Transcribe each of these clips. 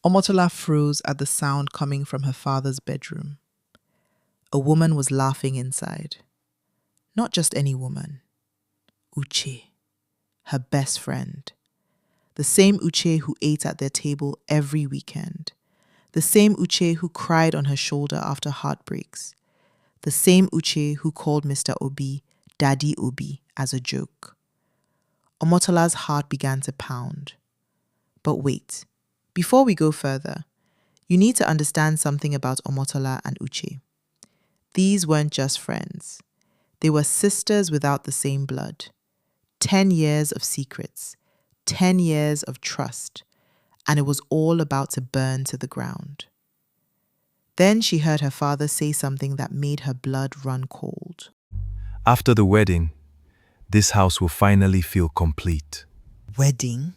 Omotola froze at the sound coming from her father's bedroom. A woman was laughing inside. Not just any woman. Uche, her best friend. The same Uche who ate at their table every weekend. The same Uche who cried on her shoulder after heartbreaks. The same Uche who called Mr. Obi Daddy Obi as a joke. Omotola's heart began to pound. But wait, before we go further, you need to understand something about Omotola and Uche. These weren't just friends. They were sisters without the same blood. 10 years of secrets, 10 years of trust, and it was all about to burn to the ground. Then she heard her father say something that made her blood run cold. After the wedding, this house will finally feel complete. Wedding?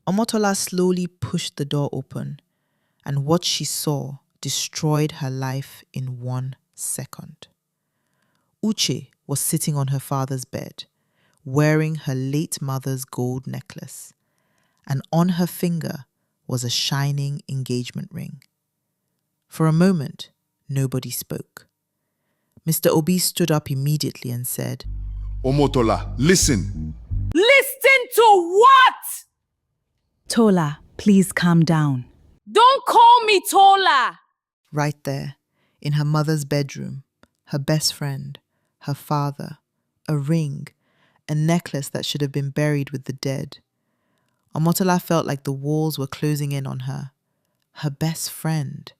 Omotola slowly pushed the door open, and what she saw destroyed her life in 1 second. Uche was sitting on her father's bed, wearing her late mother's gold necklace, and on her finger was a shining engagement ring. For a moment, nobody spoke. Mr. Obi stood up immediately and said, Omotola, listen. Listen to what? Tola, please calm down. Don't call me Tola. Right there, in her mother's bedroom, her best friend, her father, a ring, a necklace that should have been buried with the dead. Omotola felt like the walls were closing in on her. Her best friend.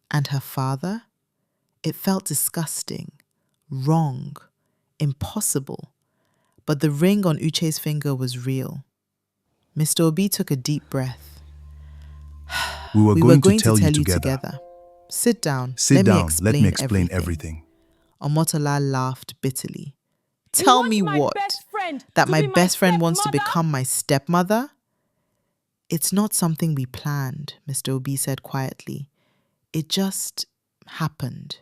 And her father? It felt disgusting, wrong, impossible. But the ring on Uche's finger was real. Mr. Obi took a deep breath. We were going to tell you together. Sit down. Sit down. Let me explain everything. Omotola laughed bitterly. Tell me what? That my best friend wants to become my stepmother? It's not something we planned, Mr. Obi said quietly. It just happened.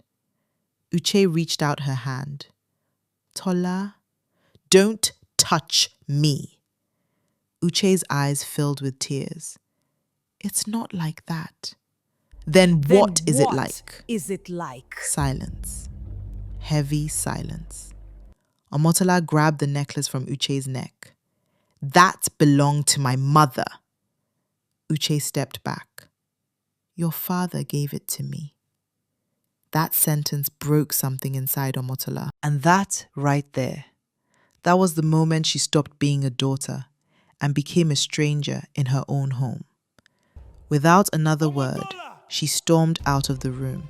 Uche reached out her hand. Tola, don't touch me. Uche's eyes filled with tears. It's not like that. Then what is it like? Silence. Heavy silence. Omotola grabbed the necklace from Uche's neck. That belonged to my mother. Uche stepped back. Your father gave it to me. That sentence broke something inside Omotola. And that right there, that was the moment she stopped being a daughter and became a stranger in her own home. Without another word, she stormed out of the room.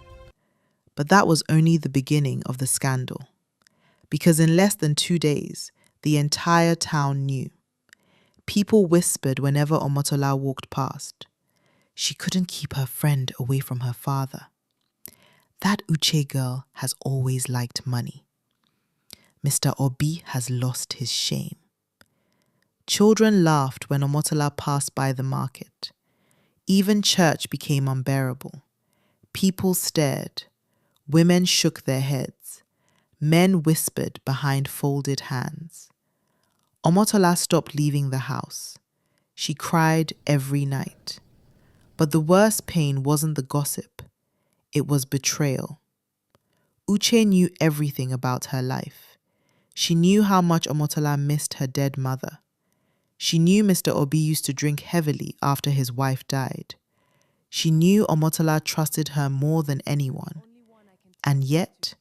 But that was only the beginning of the scandal. Because in less than 2 days, the entire town knew. People whispered whenever Omotola walked past. She couldn't keep her friend away from her father. That Uche girl has always liked money. Mr. Obi has lost his shame. Children laughed when Omotola passed by the market. Even church became unbearable. People stared. Women shook their heads. Men whispered behind folded hands. Omotola stopped leaving the house. She cried every night. But the worst pain wasn't the gossip. It was betrayal. Uche knew everything about her life. She knew how much Omotola missed her dead mother. She knew Mr. Obi used to drink heavily after his wife died. She knew Omotola trusted her more than anyone. And yet,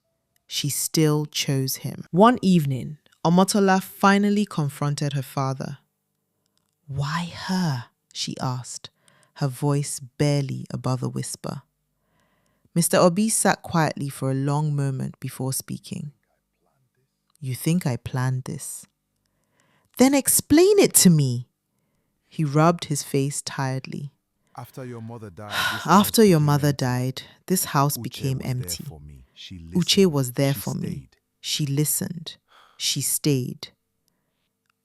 she still chose him. One evening, Omotola finally confronted her father. Why her? She asked, her voice barely above a whisper. Mr. Obi sat quietly for a long moment before speaking. You think I planned this? Then explain it to me. He rubbed his face tiredly. After your mother died, this house became empty. Uche was there for me. She listened. She stayed.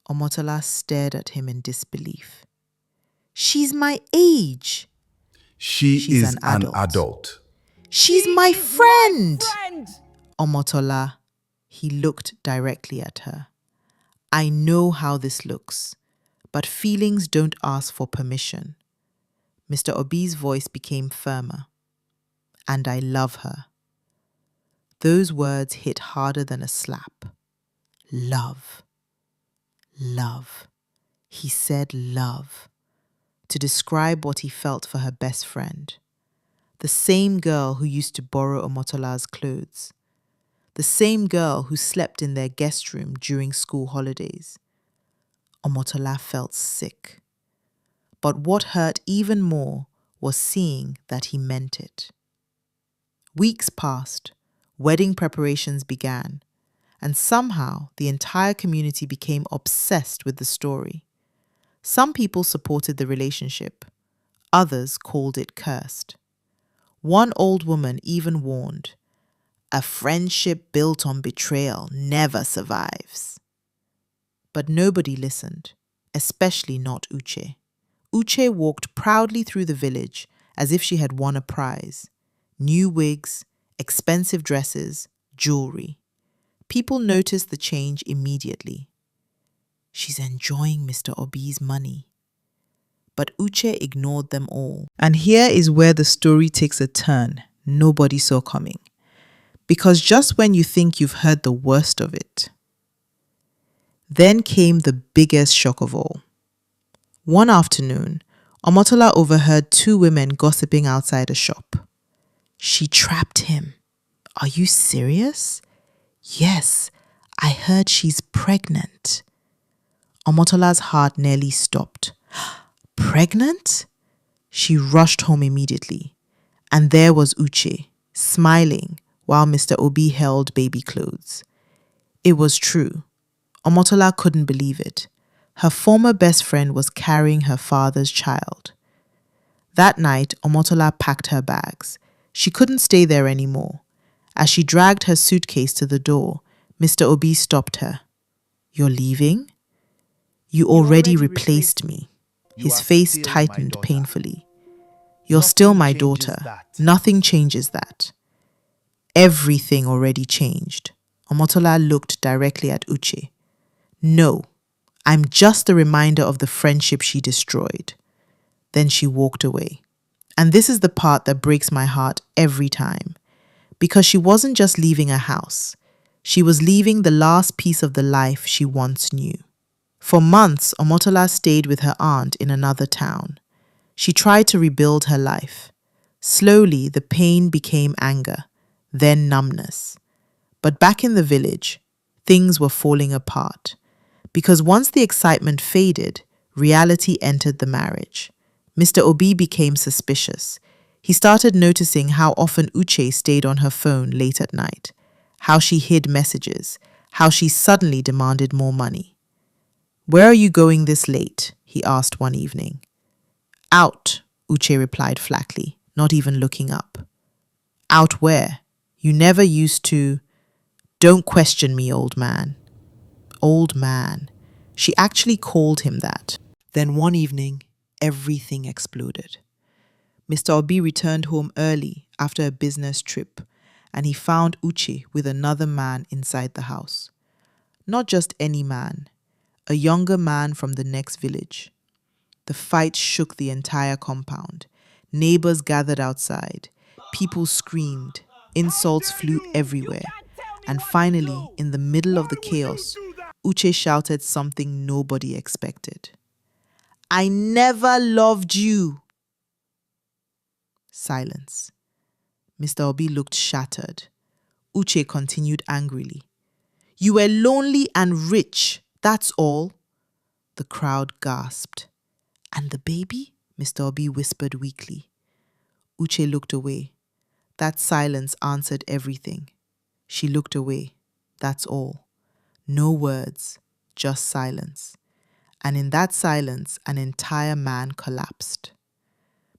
Omotola stared at him in disbelief. She's my age. She's an adult. She's my friend. Omotola, he looked directly at her. I know how this looks, but feelings don't ask for permission. Mr. Obi's voice became firmer. And I love her. Those words hit harder than a slap. Love. Love. He said love, to describe what he felt for her best friend. The same girl who used to borrow Omotola's clothes. The same girl who slept in their guest room during school holidays. Omotola felt sick. But what hurt even more was seeing that he meant it. Weeks passed, wedding preparations began, and somehow the entire community became obsessed with the story. Some people supported the relationship. Others called it cursed. One old woman even warned, "A friendship built on betrayal never survives." But nobody listened, especially not Uche. Uche walked proudly through the village as if she had won a prize. New wigs, expensive dresses, jewelry. People noticed the change immediately. She's enjoying Mr. Obi's money. But Uche ignored them all. And here is where the story takes a turn nobody saw coming. Because just when you think you've heard the worst of it, then came the biggest shock of all. One afternoon, Omotola overheard two women gossiping outside a shop. She trapped him. Are you serious? Yes, I heard she's pregnant. Omotola's heart nearly stopped. Pregnant? She rushed home immediately. And there was Uche, smiling while Mr. Obi held baby clothes. It was true. Omotola couldn't believe it. Her former best friend was carrying her father's child. That night, Omotola packed her bags. She couldn't stay there anymore. As she dragged her suitcase to the door, Mr. Obi stopped her. You're leaving? You already replaced me. His face tightened painfully. You're still my daughter. Nothing changes that. Everything already changed. Omotola looked directly at Uche. No, I'm just a reminder of the friendship she destroyed. Then she walked away. And this is the part that breaks my heart every time. Because she wasn't just leaving a house. She was leaving the last piece of the life she once knew. For months, Omotola stayed with her aunt in another town. She tried to rebuild her life. Slowly, the pain became anger, then numbness. But back in the village, things were falling apart. Because once the excitement faded, reality entered the marriage. Mr. Obi became suspicious. He started noticing how often Uche stayed on her phone late at night, how she hid messages, how she suddenly demanded more money. Where are you going this late? He asked one evening. Out, Uche replied flatly, not even looking up. Out where? You never used to. Don't question me, old man. Old man. She actually called him that. Then one evening, everything exploded. Mr. Obi returned home early after a business trip, and he found Uche with another man inside the house. Not just any man, a younger man from the next village. The fight shook the entire compound. Neighbors gathered outside. People screamed. Insults flew everywhere. And finally, in the middle of the chaos, Uche shouted something nobody expected. I never loved you. Silence. Mr. Obi looked shattered. Uche continued angrily. You were lonely and rich, that's all. The crowd gasped. And the baby? Mr. Obi whispered weakly. Uche looked away. That silence answered everything. She looked away. That's all. No words, just silence. And in that silence, an entire man collapsed.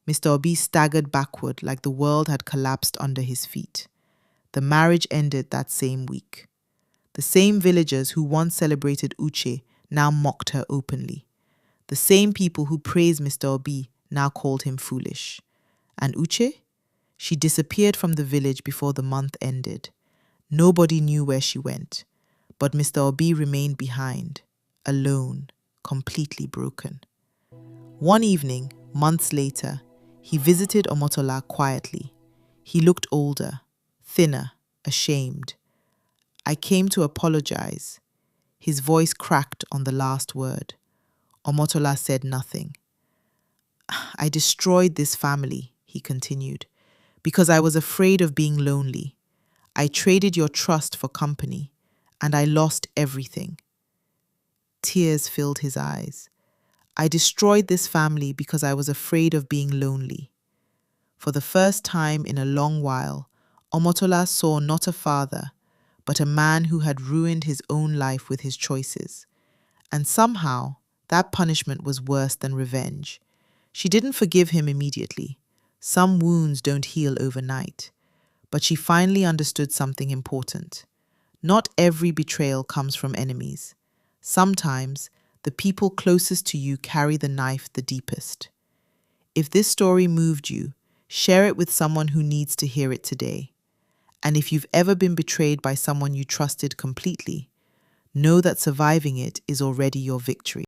Mr. Obi staggered backward like the world had collapsed under his feet. The marriage ended that same week. The same villagers who once celebrated Uche now mocked her openly. The same people who praised Mr. Obi now called him foolish. And Uche? She disappeared from the village before the month ended. Nobody knew where she went, but Mr. Obi remained behind, alone, completely broken. One evening, months later, He visited Omotola quietly. He looked older, thinner, ashamed. I came to apologize. His voice cracked on the last word. Omotola said nothing. I destroyed this family, he continued, because I was afraid of being lonely. I traded your trust for company, and I lost everything. Tears filled his eyes. I destroyed this family because I was afraid of being lonely. For the first time in a long while, Omotola saw not a father, but a man who had ruined his own life with his choices. And somehow, that punishment was worse than revenge. She didn't forgive him immediately. Some wounds don't heal overnight. But she finally understood something important. Not every betrayal comes from enemies. Sometimes, the people closest to you carry the knife the deepest. If this story moved you, share it with someone who needs to hear it today. And if you've ever been betrayed by someone you trusted completely, know that surviving it is already your victory.